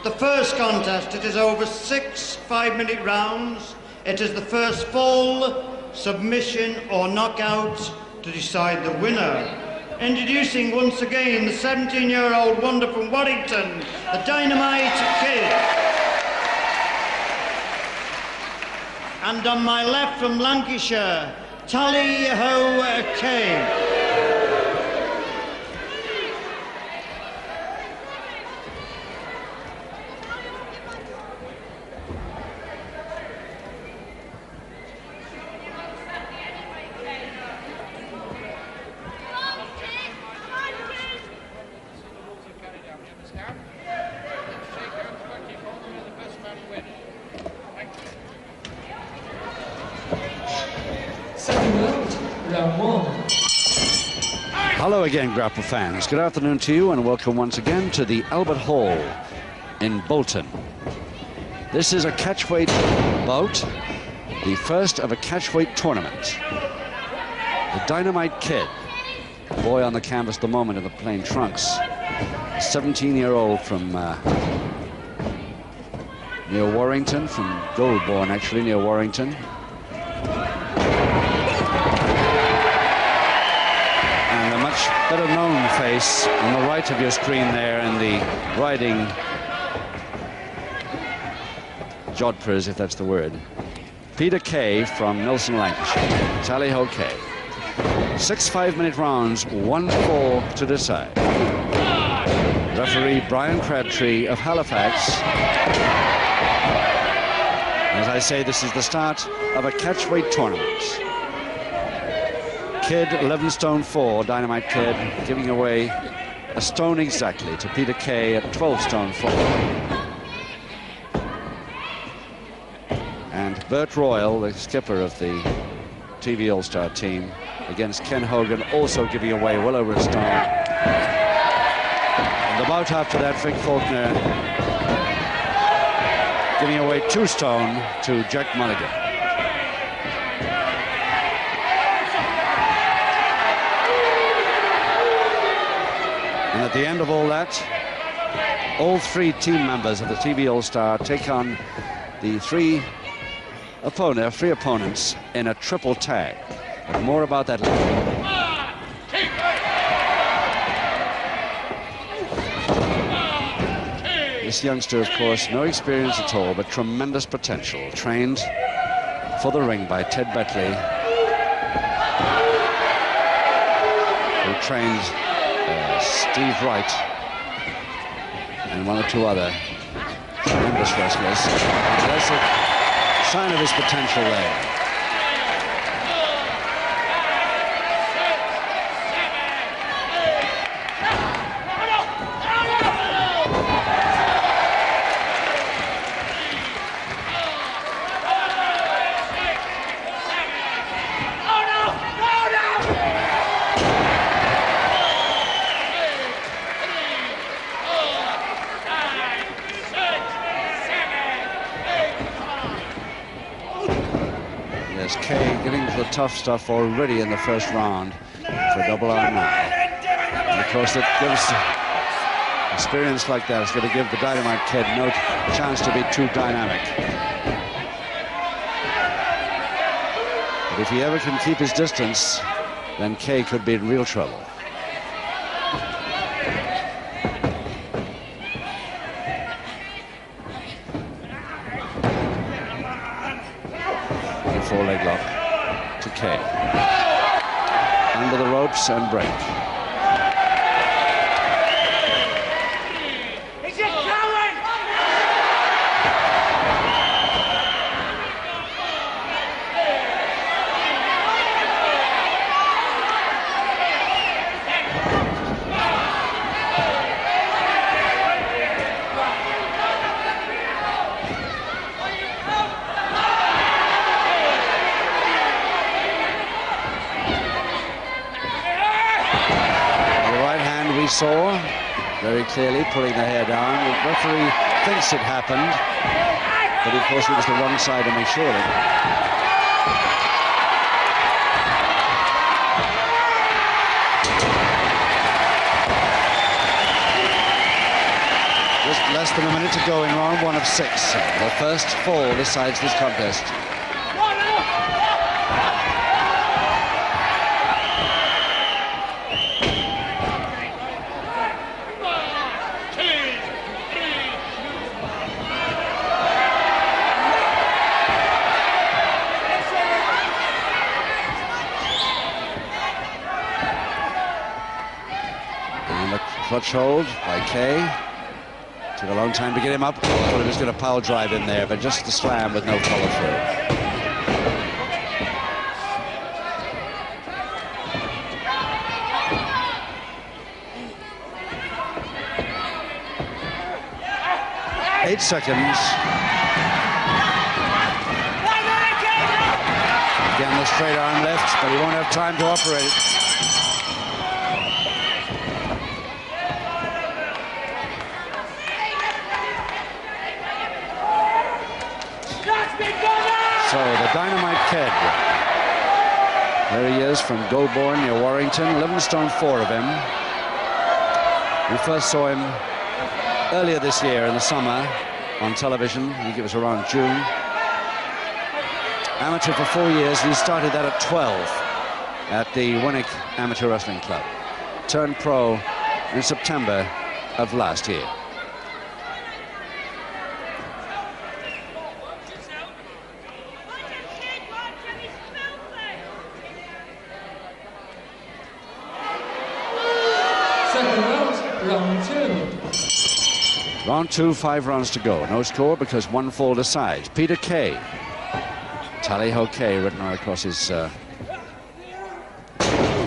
the first contest. It is over 6 5-minute rounds. It is the first full submission or knockout to decide the winner. Introducing once again the 17-year-old wonder from Warrington, the Dynamite Kid. And on my left from Lancashire, Kaye. Hello again, grapple fans. Good afternoon to you and welcome once again to the Albert Hall in Bolton. This is a catchweight bout, the first of a catchweight tournament. The Dynamite Kid, the boy on the canvas at the moment in the plain trunks, a 17-year-old from near Warrington, from Goulburn actually, near Warrington. Better known face on the right of your screen there in the riding jodhpurs, if that's the word. Peter Kaye from Nelson, Lancashire. Tally-ho Kaye. 6 5-minute rounds, 1-4 to decide. Referee Brian Crabtree of Halifax. As I say, this is the start of a catchweight tournament. Kid, 11 stone 4, Dynamite Kid, giving away a stone exactly to Peter Kaye at 12 stone 4. And Bert Royal, the skipper of the TV All-Star team, against Ken Hogan, also giving away well over a stone. And the bout after that, Vic Faulkner giving away 2 stone to Jack Mulligan. And at the end of all that, all 3 team members of the TV All-Star take on the 3 opponents in a triple tag. But more about that later. This youngster, of course, no experience at all, but tremendous potential. Trained for the ring by Ted Betley, who trained Steve Wright and 1 or 2 other tremendous wrestlers. There's a sign of his potential there. Kaye getting to the tough stuff already in the first round for a double arm now. And of course, that gives experience like that is going to give the Dynamite Kid no chance to be too dynamic. But if he ever can keep his distance, then Kaye could be in real trouble. Four-leg lock to Kaye. Under the ropes and break. Saw very clearly pulling the hair down. The referee thinks it happened, but of course it was the wrong side to make sure of it. Just less than a minute to go in round 1 of 6. The first fall decides this contest. Clutch hold by Kaye. Took a long time to get him up. Thought he was going to power drive in there, but just the slam with no follow through. Eight seconds. Again, the straight arm left, but he won't have time to operate it. So the Dynamite kid. There he is from Goulburn near Warrington. 11 stone 4 of him. We first saw him earlier this year in the summer on television. I think it was around June. Amateur for 4 years. He started that at 12 at the Winnick Amateur Wrestling Club. Turned pro in September of last year. Round 2, 5 rounds to go. No score because one fall decides. Peter Kaye. Tally-ho Kaye written right across his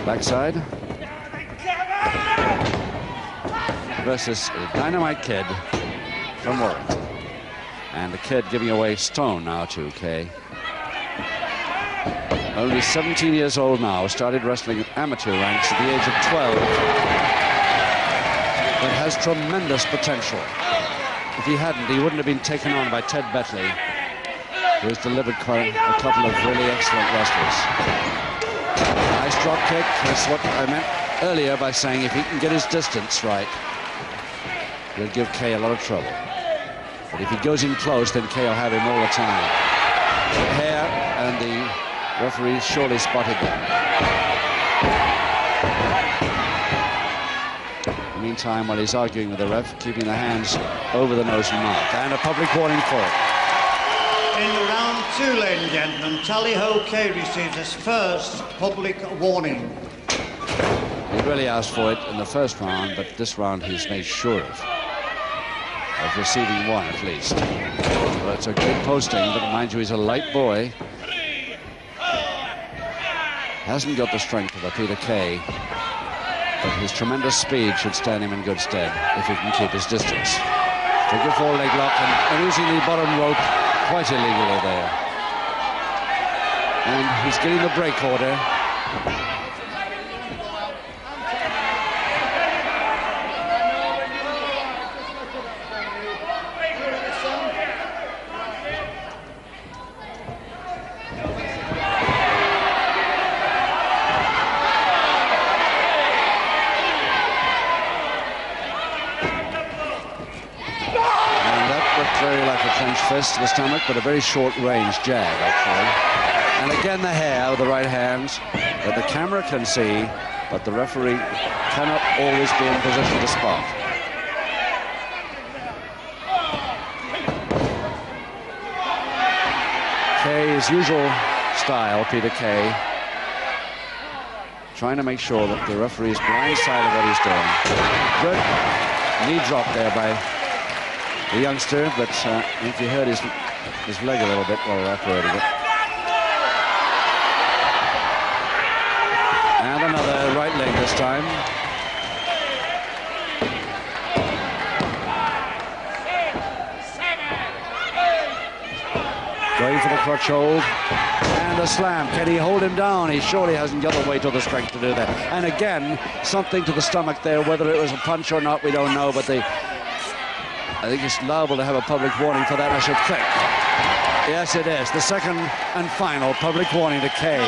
backside. Versus Dynamite Kid from Warrington. And the Kid giving away stone now to Kaye. Only 17 years old now. Started wrestling at amateur ranks at the age of 12. But has tremendous potential. If he hadn't, he wouldn't have been taken on by Ted Betley, who has delivered quite a couple of really excellent wrestlers. Nice drop kick. That's what I meant earlier by saying if he can get his distance right, he'll give Kaye a lot of trouble. But if he goes in close, then Kaye will have him all the time. The hair, and the referee surely spotted them. Meantime, while he's arguing with the ref, keeping the hands over the nose and mouth. And a public warning for it. In round 2, ladies and gentlemen, Tally-ho Kaye receives his first public warning. He really asked for it in the first round, but this round he's made sure of receiving one at least. Well, it's a good posting, but mind you, he's a light boy. Hasn't got the strength of a Peter Kaye. But his tremendous speed should stand him in good stead if he can keep his distance. Figure 4 leg lock and using the bottom rope quite illegally there. And he's getting the break order. Fist to the stomach, but a very short-range jab, actually. And again, the hair with the right hand that the camera can see, but the referee cannot always be in position to spot. Kaye's usual style, Peter Kaye, trying to make sure that the referee is blindsided of what he's doing. Good knee drop there by the youngster, but I think he hurt his leg a little bit while operating it. And another right leg this time. Going for the crotch hold. And a slam. Can he hold him down? He surely hasn't got the weight or the strength to do that. And again, something to the stomach there. Whether it was a punch or not, we don't know, but I think it's liable to have a public warning for that, I should think. Yes, it is. The second and final public warning to Kaye.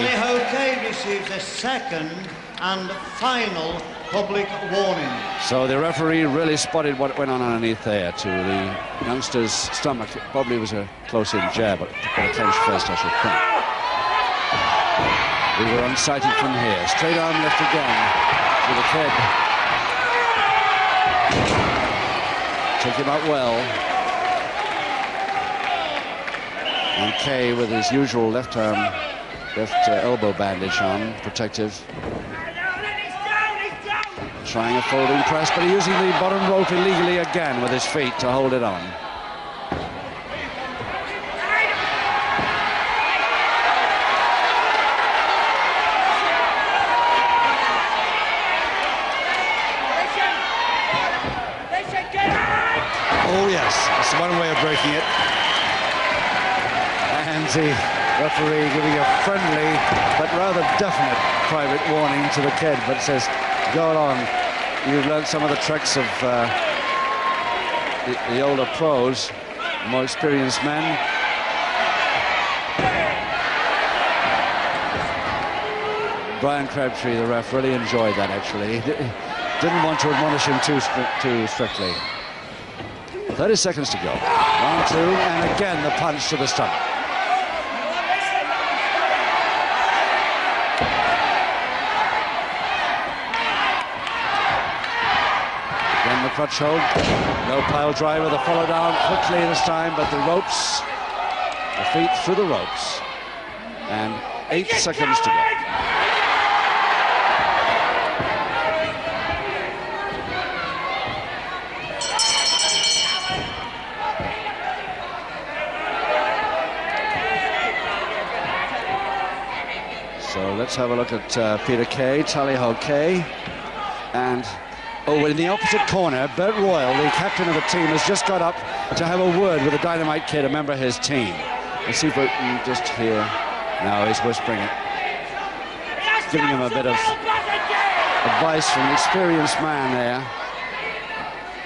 Kaye receives a second and final public warning. So the referee really spotted what went on underneath there to the youngster's stomach. It probably was a close-in jab, but a clenched fist, I should think. We were unsighted from here. Straight arm left again to the kid. Took him out well. And Kaye with his usual left elbow bandage on, protective. Trying a folding press, but using the bottom rope illegally again with his feet to hold it on. Oh yes, that's one way of breaking it. And the referee giving a friendly but rather definite private warning to the kid, but says, go on, you've learned some of the tricks of the older pros, more experienced men. Brian Crabtree, the ref, really enjoyed that, actually. He didn't want to admonish him too strictly. 30 seconds to go. 1, 2, and again the punch to the stomach. Again the crutch hold. No pile driver. The follow down quickly this time, but the ropes, the feet through the ropes. And 8 seconds to go. So let's have a look at Peter Kaye, Tally-ho Kaye. And, in the opposite corner, Bert Royal, the captain of the team, has just got up to have a word with the Dynamite kid, a member of his team. Let's see if we can just hear. Now he's whispering it. Giving him a bit of advice from an experienced man there,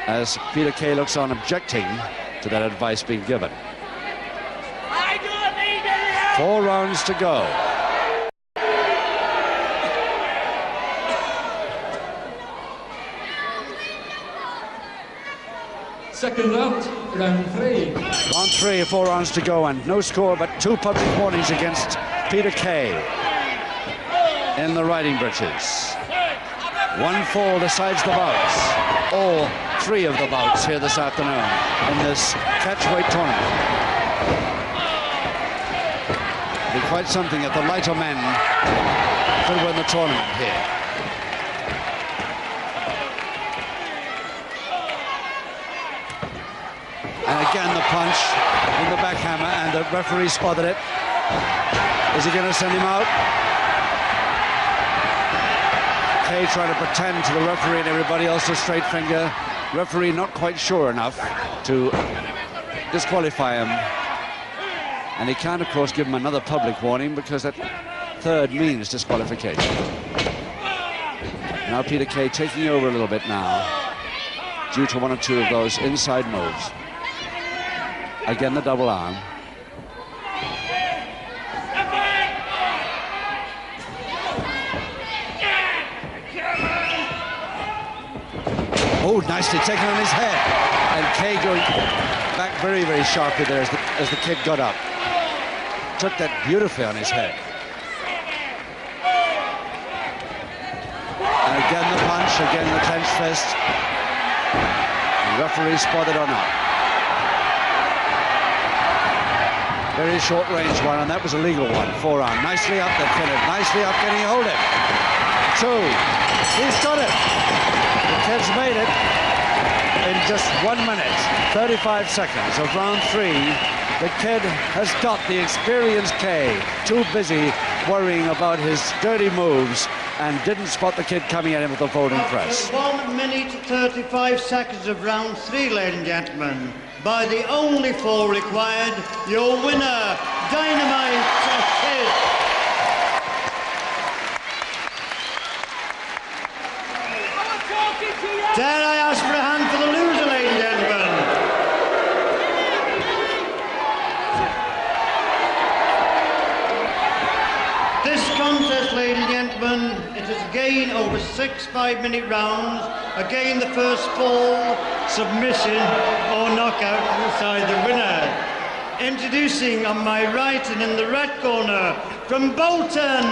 as Peter Kaye looks on objecting to that advice being given. 4 rounds to go. Second round, round 3. Round 3, 4 rounds to go, and no score, but 2 public warnings against Peter Kaye in the riding breeches. 1 fall decides the bouts. All 3 of the bouts here this afternoon in this catchweight tournament. It'll be quite something if the lighter men could win the tournament here. And again the punch in the backhammer, and the referee spotted it. Is he going to send him out? Kaye trying to pretend to the referee and everybody else a straight finger. Referee not quite sure enough to disqualify him. And he can't, of course, give him another public warning because that third means disqualification. Now Peter Kaye taking over a little bit now due to 1 or 2 of those inside moves. Again, the double arm. Oh, nicely taken on his head. And Kaye going back very, very sharply there as the kid got up. Took that beautifully on his head. And again the punch, again the clenched fist. The referee spotted or not. Very short range one, and that was a legal one. 4-arm. Nicely up there, Philip. Nicely up. Can he hold it? 2. He's got it. The kid's made it in just 1 minute, 35 seconds of round 3. The kid has got the experienced Kaye, too busy worrying about his dirty moves, and didn't spot the kid coming at him with the folding press. 1 minute 35 seconds of round 3, ladies and gentlemen. By the only fall required, your winner, Dynamite Kid. Dare I ask for a hand for the loser, ladies and gentlemen? it is again over 6 5-minute rounds. Again, the first fall, submission or knockout to decide the winner. Introducing on my right and in the red corner from Bolton,